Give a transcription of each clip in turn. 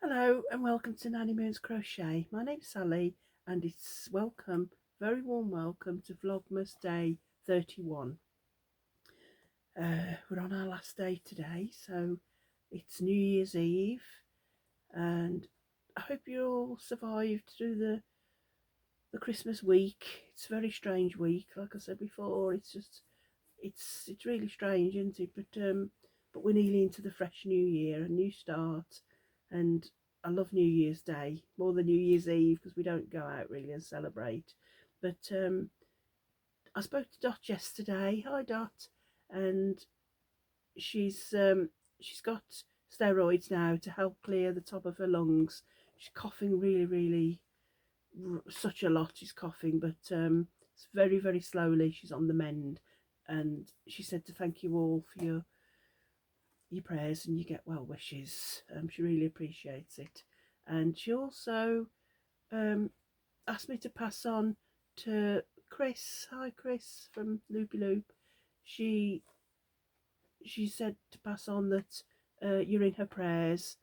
Hello and welcome to Nanny Moon's Crochet. My name's Sally and it's very warm welcome to Vlogmas Day 31. We're on our last day today, so it's New Year's Eve, and I hope you all survived through the Christmas week. It's a very strange week, like I said before. It's really strange, isn't it? But we're nearly into the fresh new year, a new start, and I love New Year's Day more than New Year's Eve because we don't go out really and celebrate. But I spoke to Dot yesterday. Hi Dot, and she's got steroids now to help clear the top of her lungs. She's coughing really such a lot. She's coughing, but it's very slowly. She's on the mend, and she said to thank you all for your prayers and you get well wishes. She really appreciates it, and she also asked me to pass on to Chris. Hi Chris from Loopy Loop. She said to pass on that you're in her prayers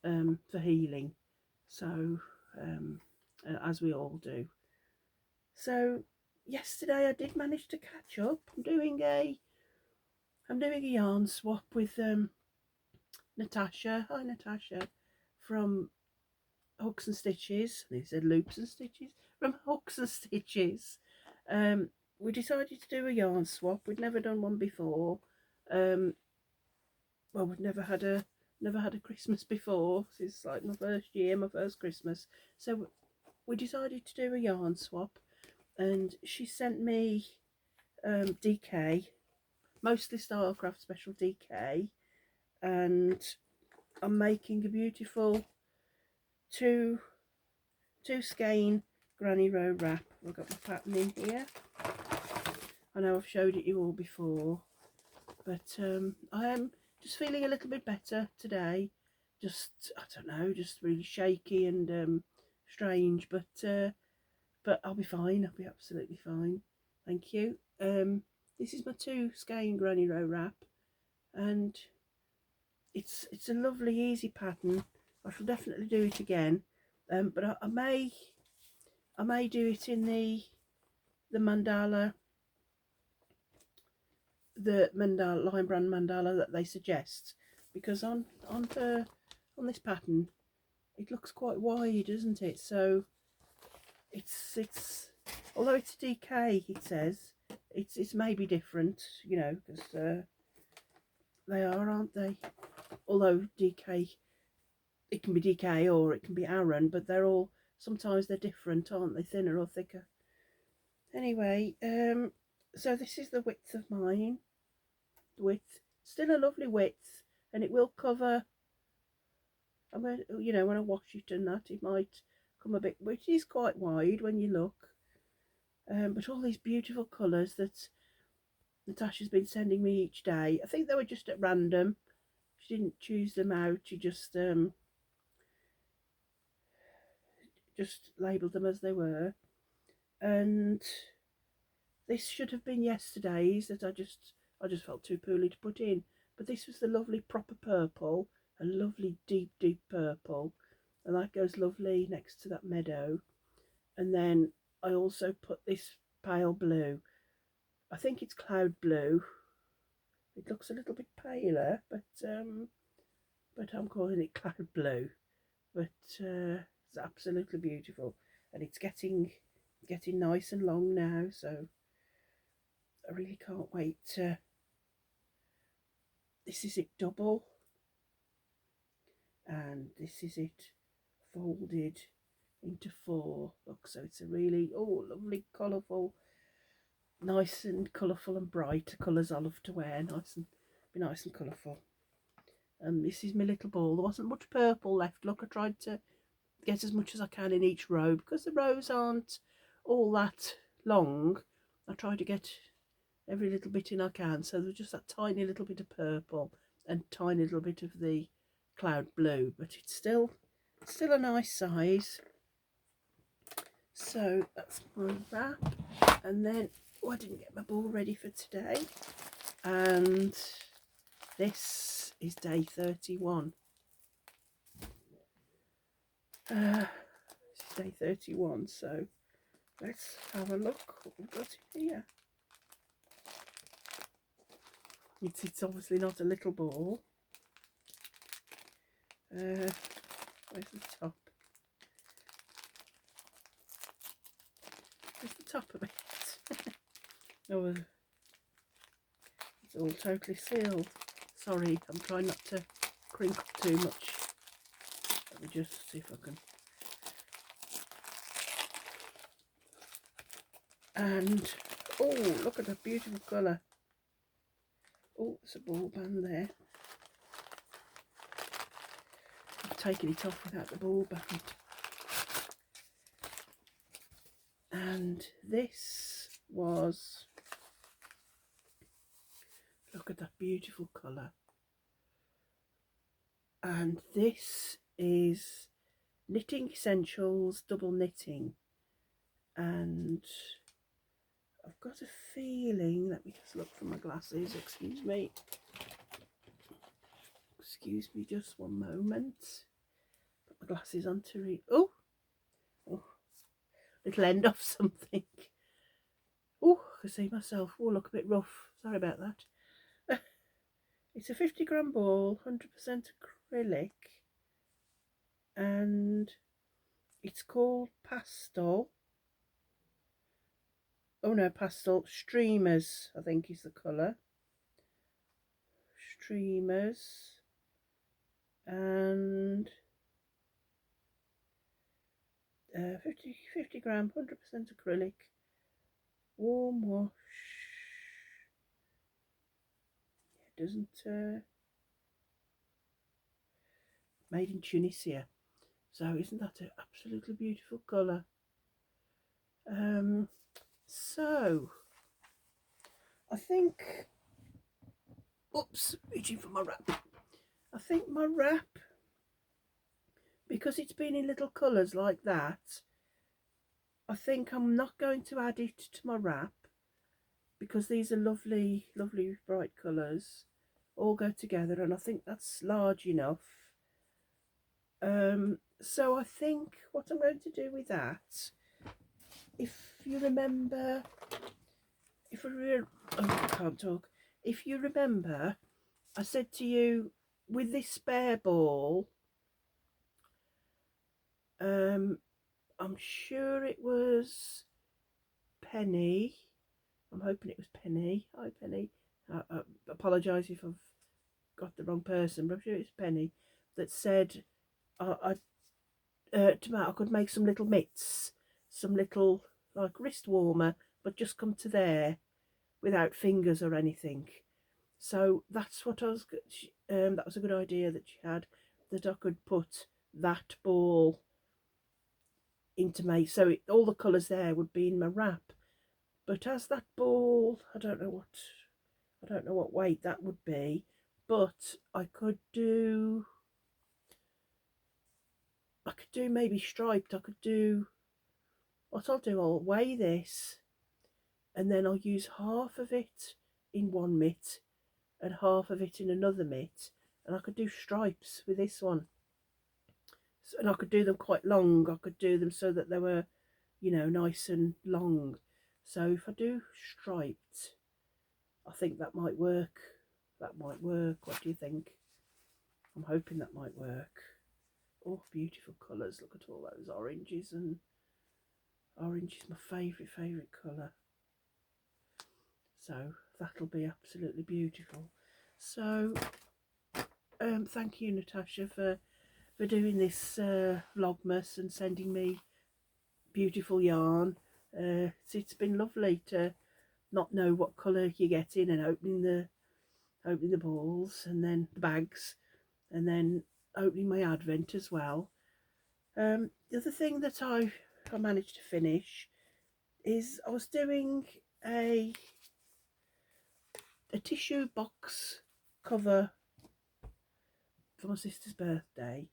for healing. So as we all do. So yesterday I did manage to catch up. I'm doing a yarn swap with Natasha. Hi Natasha from Hooks and Stitches. They said Loops and Stitches. From Hooks and Stitches. We decided to do a yarn swap. We'd never done one before. Well, we've never had a Christmas before. This is like my first year, my first Christmas. So we decided to do a yarn swap, and she sent me DK, mostly Starcraft Special DK, and I'm making a beautiful two skein granny row wrap. I've got my pattern in here. I know I've showed it you all before, but I am just feeling a little bit better today. Just, I don't know, just really shaky and strange, but I'll be fine. I'll be absolutely fine. Thank you. This is my two skein granny row wrap, and it's a lovely easy pattern. I shall definitely do it again, but I may do it in the mandala, line brand mandala that they suggest, because on this pattern it looks quite wide, doesn't it? So it's although it's a DK, it says it's maybe different, you know, because they are, aren't they? Although DK, it can be DK or it can be Aran, but sometimes they're different, aren't they? Thinner or thicker. Anyway, so this is the width of mine. Still a lovely width, and it will cover. I'm going to, you know, when I wash it and that, it might come a bit, which is quite wide when you look. But all these beautiful colours that Natasha's been sending me each day, I think they were just at random. She didn't choose them out. She just labelled them as they were. And this should have been yesterday's that I just felt too poorly to put in. But this was the lovely proper purple, a lovely deep purple, and that goes lovely next to that meadow. And then I also put this pale blue. I think it's cloud blue. It looks a little bit paler, but I'm calling it cloud blue. But it's absolutely beautiful, and it's getting nice and long now. So I really can't wait to. This is it double, and this is it folded into four. Look, so it's a really lovely, colourful, nice and colourful and bright colours I love to wear. Nice and colourful. This is my little ball. There wasn't much purple left. Look, I tried to get as much as I can in each row because the rows aren't all that long. I try to get every little bit in I can, so there's just that tiny little bit of purple and tiny little bit of the cloud blue, but it's still a nice size. So that's my wrap, and then I didn't get my ball ready for today, and this is day 31. This is day 31, so let's have a look what we've got in here. It's obviously not a little ball. Where's the top? Where's the top of it? Oh, it's all totally sealed. Sorry, I'm trying not to crinkle too much. Let me just see if I can. And, oh, look at that beautiful colour. Oh, there's a ball band there. I've taken it off without the ball band. And this was, look at that beautiful colour. And this is Knitting Essentials Double Knitting. And I've got a feeling, let me just look for my glasses, excuse me just one moment. Put my glasses on to read. Oh, little end off something. Oh, I can see myself. Oh, look a bit rough, sorry about that. It's a 50-gram ball, 100% acrylic, and it's called Pastel. Oh no, Pastel Streamers, I think is the colour. Streamers. And 50 gram, 100% acrylic, warm wash. It doesn't, made in Tunisia. So isn't that an absolutely beautiful colour? So I think, oops, reaching for my wrap. I think my wrap, because it's been in little colours like that, I think I'm not going to add it to my wrap, because these are lovely, lovely bright colours, all go together, and I think that's large enough. So I think what I'm going to do with that, if you remember, I can't talk. If you remember, I said to you, with this spare ball, I'm sure it was Penny. I'm hoping it was Penny. Hi, Penny. I apologise if I've got the wrong person, but I'm sure it's Penny that said I could make some little mitts, some little like wrist warmer, but just come to there without fingers or anything. So that's what I was. That was a good idea that she had, that I could put that ball into my, so all the colours there would be in my wrap. But as that ball, I don't know what weight that would be, but I could do maybe striped. I could do, what I'll do, I'll weigh this, and then I'll use half of it in one mitt and half of it in another mitt, and I could do stripes with this one. So, and I could do them quite long. I could do them so that they were, you know, nice and long. So if I do striped, I think that might work. That might work. What do you think? I'm hoping that might work. Oh, beautiful colours. Look at all those oranges, and orange is my favourite colour. So that'll be absolutely beautiful. So thank you, Natasha, for doing this Vlogmas and sending me beautiful yarn. It's been lovely to not know what colour you're getting, and opening the balls and then the bags, and then opening my advent as well. The other thing that I managed to finish is I was doing a tissue box cover for my sister's birthday.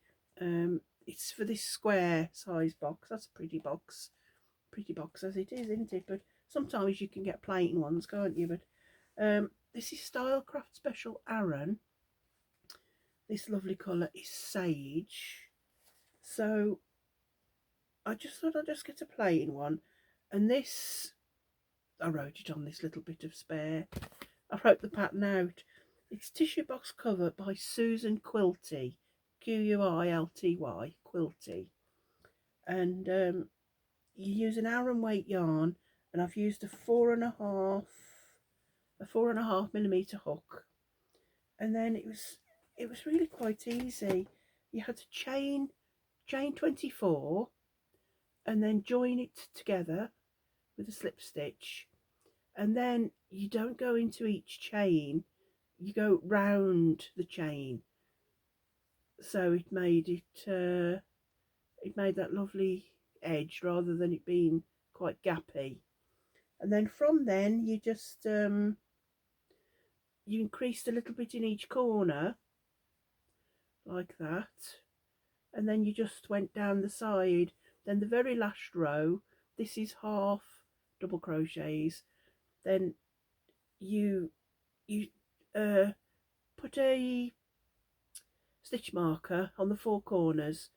It's for this square size box. That's a pretty box as it is, isn't it? But sometimes you can get plain ones, can't you? But this is Stylecraft Special Aran. This lovely colour is Sage. So I just thought I'd just get a plain one. And this, I wrote it on this little bit of spare. I wrote the pattern out. It's tissue box cover by Susan Quilty, Quilty, Quilty. And you use an Aran weight yarn, and I've used a 4.5 millimeter hook. And then it was really quite easy. You had to chain 24 and then join it together with a slip stitch, and then you don't go into each chain, you go round the chain. So it made that lovely edge rather than it being quite gappy. And then from then you just you increased a little bit in each corner like that, and then you just went down the side. Then the very last row, this is half double crochets, then you put a stitch marker on the four corners,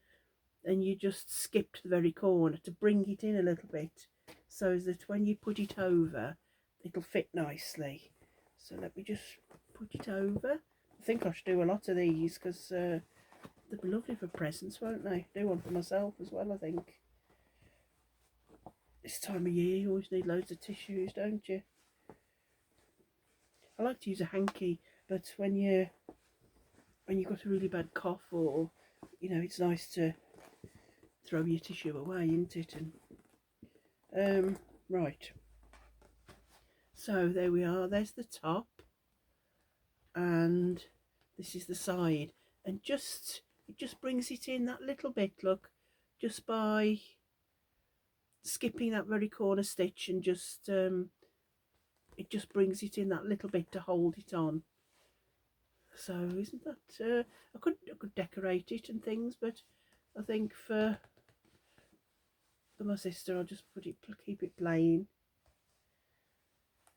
and you just skipped the very corner to bring it in a little bit, so that when you put it over it'll fit nicely. So let me just put it over. I think I should do a lot of these because they'll be lovely for presents, won't they? Do one for myself as well, I think. This time of year you always need loads of tissues, don't you? I like to use a hanky, but when you've got a really bad cough, or it's nice to throw your tissue away, isn't it? And right, so there we are. There's the top, and this is the side, and it just brings it in that little bit. Look, just by skipping that very corner stitch, and just it just brings it in that little bit to hold it on. So isn't that I could decorate it and things, but I think for my sister I'll just keep it plain.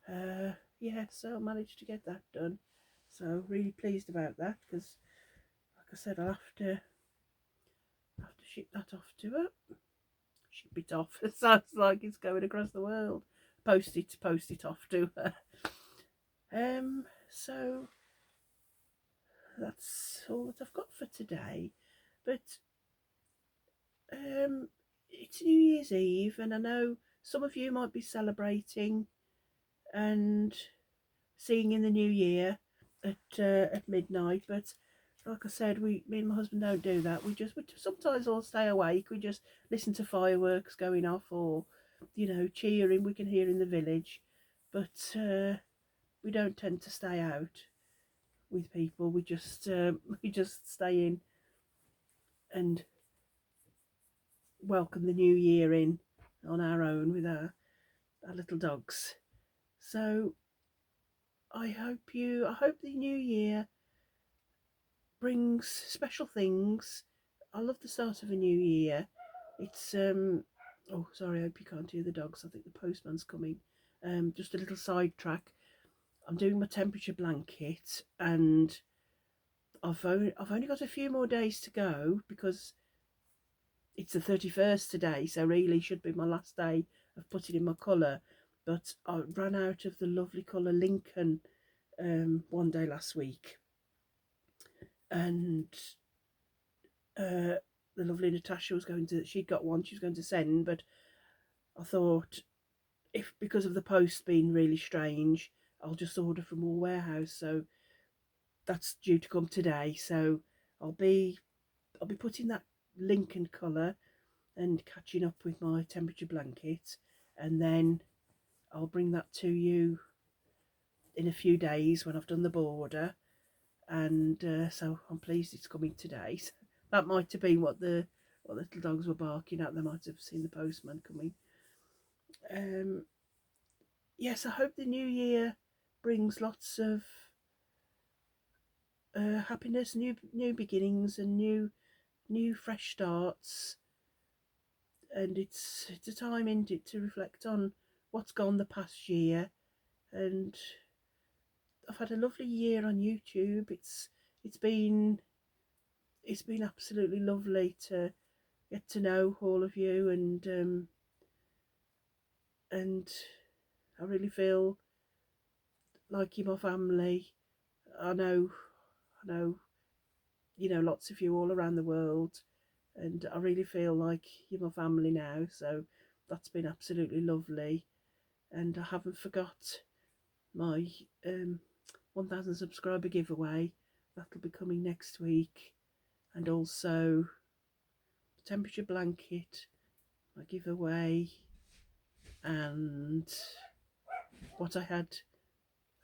Yeah, so I managed to get that done, so really pleased about that, because like I said, I'll have to ship that off to her. Ship it off, it sounds like it's going across the world. Post it off to her. So that's all that I've got for today. But it's New Year's Eve, and I know some of you might be celebrating and seeing in the new year at midnight. But like I said, me and my husband don't do that. We sometimes all stay awake. We just listen to fireworks going off, or cheering we can hear in the village. But we don't tend to stay out with people. We just stay in and welcome the new year in on our own with our little dogs. So I hope the new year brings special things. I love the start of a new year. It's oh, sorry, I hope you can't hear the dogs. I think the postman's coming. Just a little sidetrack. I'm doing my temperature blanket, and I've only got a few more days to go, because it's the 31st today, so really should be my last day of putting in my colour. But I ran out of the lovely colour Lincoln one day last week, and the lovely Natasha she'd got one she was going to send, but I thought, if because of the post being really strange, I'll just order from All Warehouse. So that's due to come today, so I'll be putting that Lincoln colour and catching up with my temperature blanket, and then I'll bring that to you in a few days when I've done the border. And so I'm pleased it's coming today. So that might have been what the little dogs were barking at. They might have seen the postman coming. Yes, I hope the new year brings lots of happiness, new beginnings, and new fresh starts. And it's a time, isn't it, to reflect on what's gone the past year. And I've had a lovely year on YouTube. It's been absolutely lovely to get to know all of you, and I really feel like you're my family. I know, I know, lots of you all around the world, and I really feel like you're my family now. So that's been absolutely lovely, and I haven't forgot my 1,000 subscriber giveaway. That'll be coming next week, and also temperature blanket, my giveaway, and what I had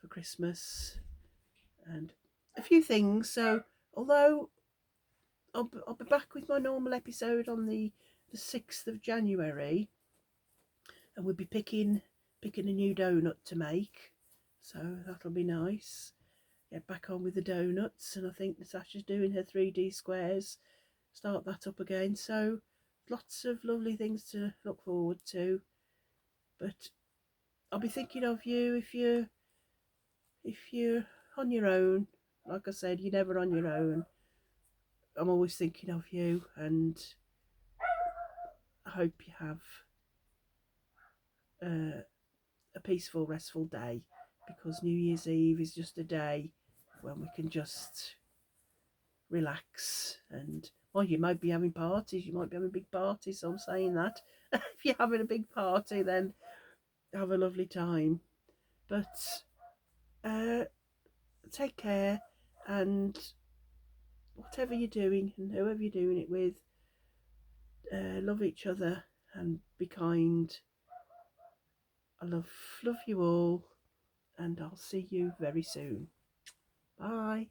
for Christmas, and a few things. So although I'll be back with my normal episode on the 6th of January, and we'll be picking a new donut to make. So that'll be nice. Get back on with the donuts, and I think Natasha's doing her 3D squares. Start that up again. So lots of lovely things to look forward to. But I'll be thinking of you if you're on your own. Like I said, you're never on your own. I'm always thinking of you, and I hope you have a peaceful, restful day, because New Year's Eve is just a day when we can just relax. And well, you might be having parties, you might be having big parties, so I'm saying that. If you're having a big party, then have a lovely time. But take care, and whatever you're doing and whoever you're doing it with, love each other and be kind. I love you all, and I'll see you very soon. Bye.